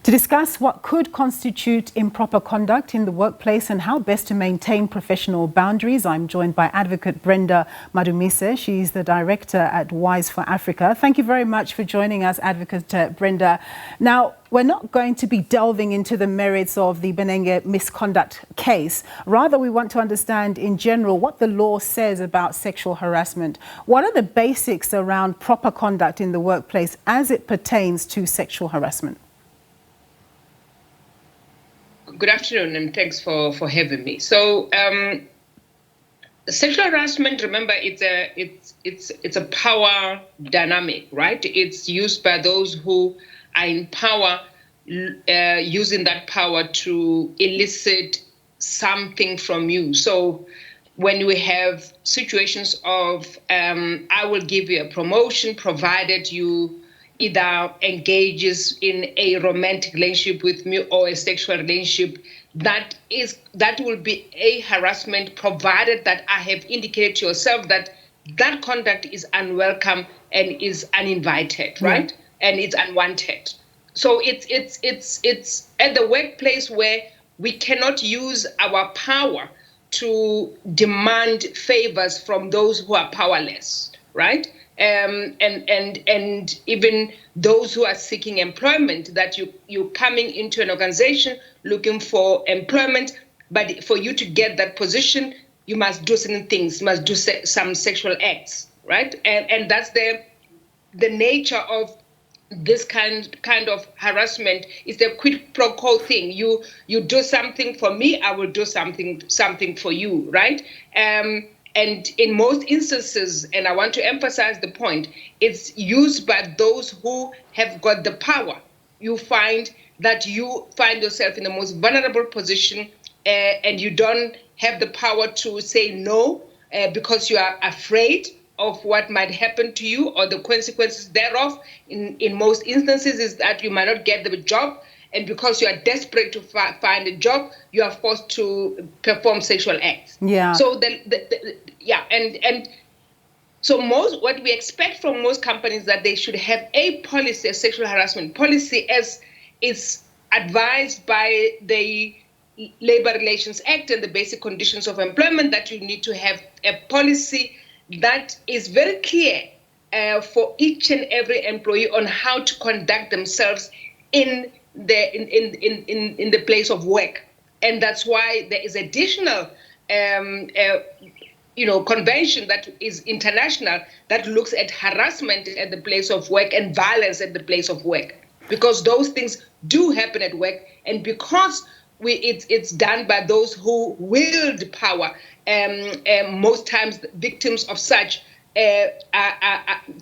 To discuss what could constitute improper conduct in the workplace and how best to maintain professional boundaries, I'm joined by Advocate Brenda Madumise. She's the Director at Wise for Africa. Thank you very much for joining us, Advocate Brenda. Now, we're not going to be delving into the merits of the Benenge misconduct case. Rather, we want to understand in general what the law says about sexual harassment. What are the basics around proper conduct in the workplace as it pertains to sexual harassment? Good afternoon, and thanks for having me. So, sexual harassment, remember, it's a power dynamic, right? It's used by those who are in power, using that power to elicit something from you. So, when we have situations of, I will give you a promotion provided you either engages in a romantic relationship with me or a sexual relationship, that will be a harassment, provided that I have indicated to yourself that that conduct is unwelcome and is uninvited, right? And it's unwanted. So it's at the workplace where we cannot use our power to demand favors from those who are powerless, right? And even those who are seeking employment, that you're coming into an organization looking for employment, but for you to get that position, you must do certain things, you must do some sexual acts, right? And that's the nature of this kind of harassment. Is the quid pro quo thing. You do something for me, I will do something for you, right? And in most instances, and I want to emphasize the point, it's used by those who have got the power. You find that you find yourself in the most vulnerable position, and you don't have the power to say no because you are afraid of what might happen to you or the consequences thereof. In most instances is that you might not get the job, and because you are desperate to find a job, you are forced to perform sexual acts. Yeah. So so what we expect from most companies, that they should have a policy, a sexual harassment policy, as is advised by the Labor Relations Act and the Basic Conditions of Employment, that you need to have a policy that is very clear for each and every employee on how to conduct themselves in the place of work. And that's why there is additional convention that is international that looks at harassment at the place of work and violence at the place of work, because those things do happen at work, and because it's done by those who wield power. Most times victims of such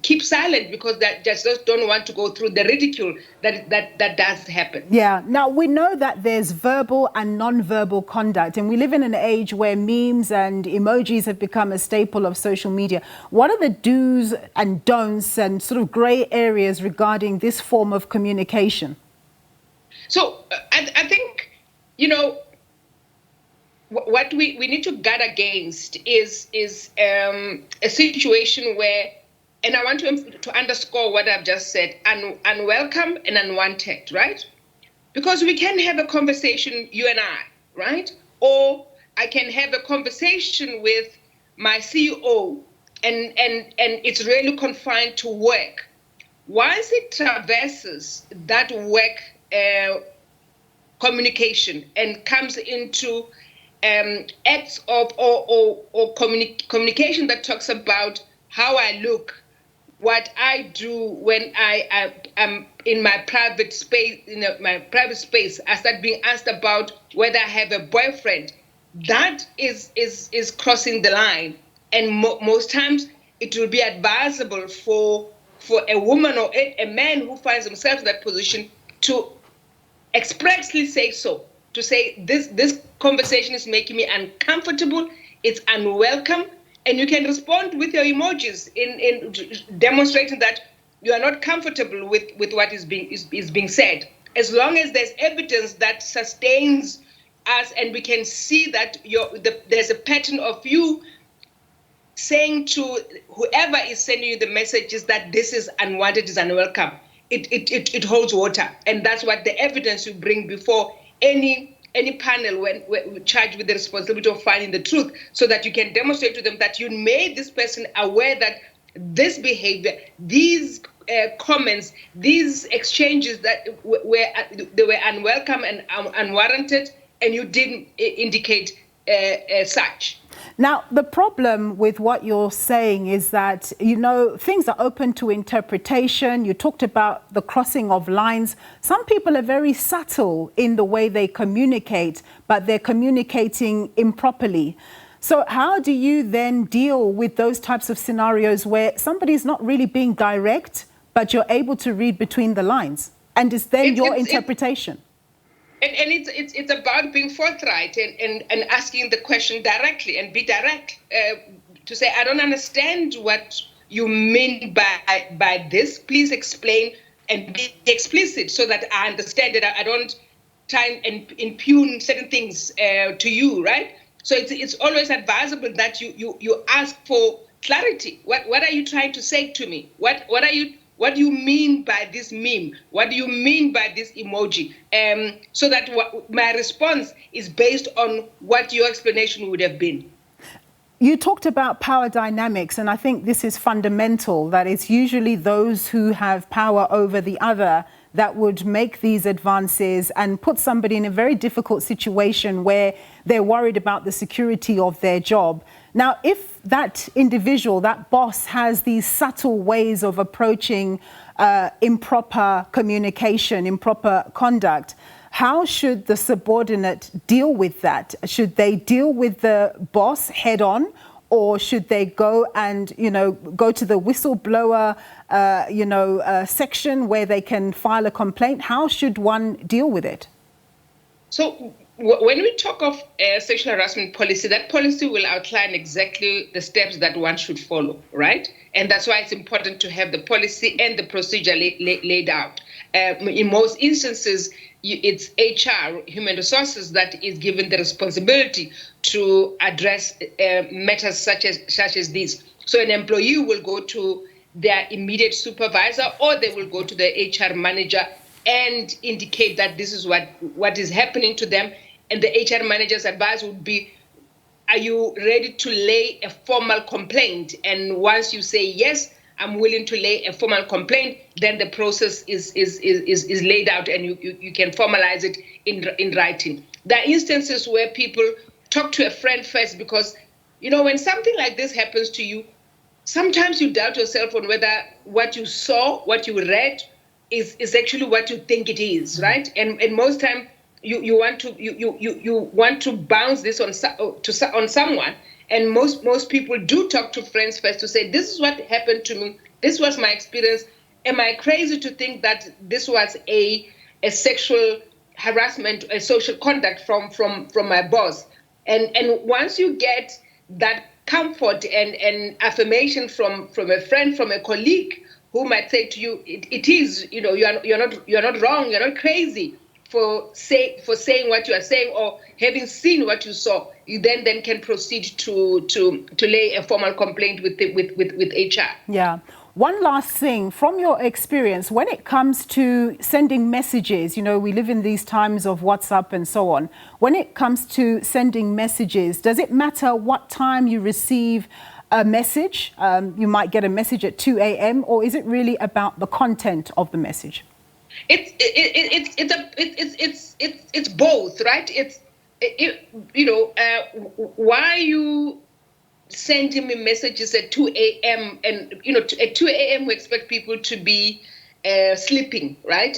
keep silent because they just don't want to go through the ridicule that does happen. Yeah. Now, we know that there's verbal and non-verbal conduct, and we live in an age where memes and emojis have become a staple of social media. What are the do's and don'ts and sort of grey areas regarding this form of communication? So I think, what we need to guard against is a situation where, and I want to underscore what I've just said, unwelcome and unwanted, right? Because we can have a conversation, you and I, right? Or I can have a conversation with my CEO, and it's really confined to work. Once it traverses that work communication and comes into acts of or communication that talks about how I look, what I do when I am in my private space, I start being asked about whether I have a boyfriend. That is crossing the line, and most times it will be advisable for a woman or a man who finds himself in that position to expressly say so. To say this conversation is making me uncomfortable, it's unwelcome, and you can respond with your emojis in demonstrating that you are not comfortable with what is being said. As long as there's evidence that sustains us, and we can see that there's a pattern of you saying to whoever is sending you the messages that this is unwanted, is unwelcome, it holds water. And that's what the evidence you bring before any panel when charged with the responsibility of finding the truth, so that you can demonstrate to them that you made this person aware that this behavior, these comments, these exchanges that they were unwelcome and unwarranted, and you didn't indicate such. Now, the problem with what you're saying is that, things are open to interpretation. You talked about the crossing of lines. Some people are very subtle in the way they communicate, but they're communicating improperly. So how do you then deal with those types of scenarios where somebody's not really being direct, but you're able to read between the lines? And is then your interpretation? And it's about being forthright and asking the question directly and be direct to say, I don't understand what you mean by this. Please explain and be explicit so that I understand it. I don't try and impugn certain things to you, right? So it's always advisable that you ask for clarity. What are you trying to say to me? What do you mean by this meme? What do you mean by this emoji? So that my response is based on what your explanation would have been. You talked about power dynamics, and I think this is fundamental, that it's usually those who have power over the other that would make these advances and put somebody in a very difficult situation where they're worried about the security of their job. Now, if that individual, that boss, has these subtle ways of approaching improper communication, improper conduct, how should the subordinate deal with that? Should they deal with the boss head on, or should they go and, go to the whistleblower, section where they can file a complaint? How should one deal with it? So when we talk of sexual harassment policy, that policy will outline exactly the steps that one should follow, right? And that's why it's important to have the policy and the procedure laid out. In most instances, it's HR, human resources, that is given the responsibility to address matters such as this. So an employee will go to their immediate supervisor, or they will go to the HR manager and indicate that this is what is happening to them. And the HR manager's advice would be, are you ready to lay a formal complaint? And once you say, yes, I'm willing to lay a formal complaint, then the process is laid out and you can formalize it in writing. There are instances where people talk to a friend first because, when something like this happens to you, sometimes you doubt yourself on whether what you saw, what you read is actually what you think it is, right? And most time you want to bounce this on someone. And most people do talk to friends first to say, this is what happened to me. This was my experience. Am I crazy to think that this was a sexual harassment, a social conduct from my boss? And once you get that comfort and affirmation from a friend, from a colleague who might say to you, it is, you're not wrong, you're not crazy for saying what you are saying or having seen what you saw, you then can proceed to lay a formal complaint with HR. Yeah. One last thing, from your experience, when it comes to sending messages, we live in these times of WhatsApp and so on. When it comes to sending messages, does it matter what time you receive a message? You might get a message at 2 a.m. or is it really about the content of the message? It's both, right? Why you sending me messages at 2 a.m. and at 2 a.m. we expect people to be sleeping, right?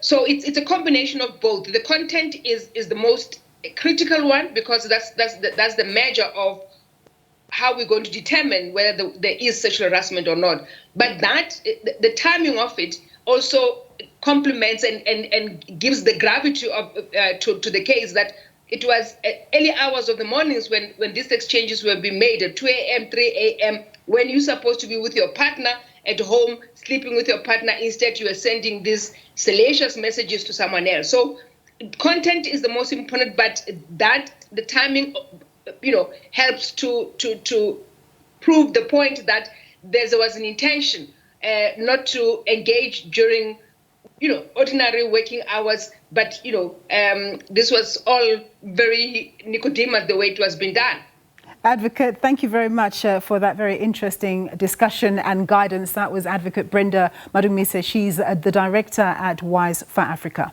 So it's a combination of both. The content is the most critical one because that's the measure of how we're going to determine whether there is sexual harassment or not. But the timing of it also complements and gives the gravity to the case that it was early hours of the mornings when these exchanges were being made at 2 a.m., 3 a.m., when you're supposed to be with your partner at home, sleeping with your partner. Instead, you are sending these salacious messages to someone else. So content is the most important, but the timing, helps to prove the point that there was an intention not to engage during, ordinary working hours. But, this was all very Nicodemus, the way it was being done. Advocate, thank you very much for that very interesting discussion and guidance. That was Advocate Brenda Madumise. She's the director at Wise for Africa.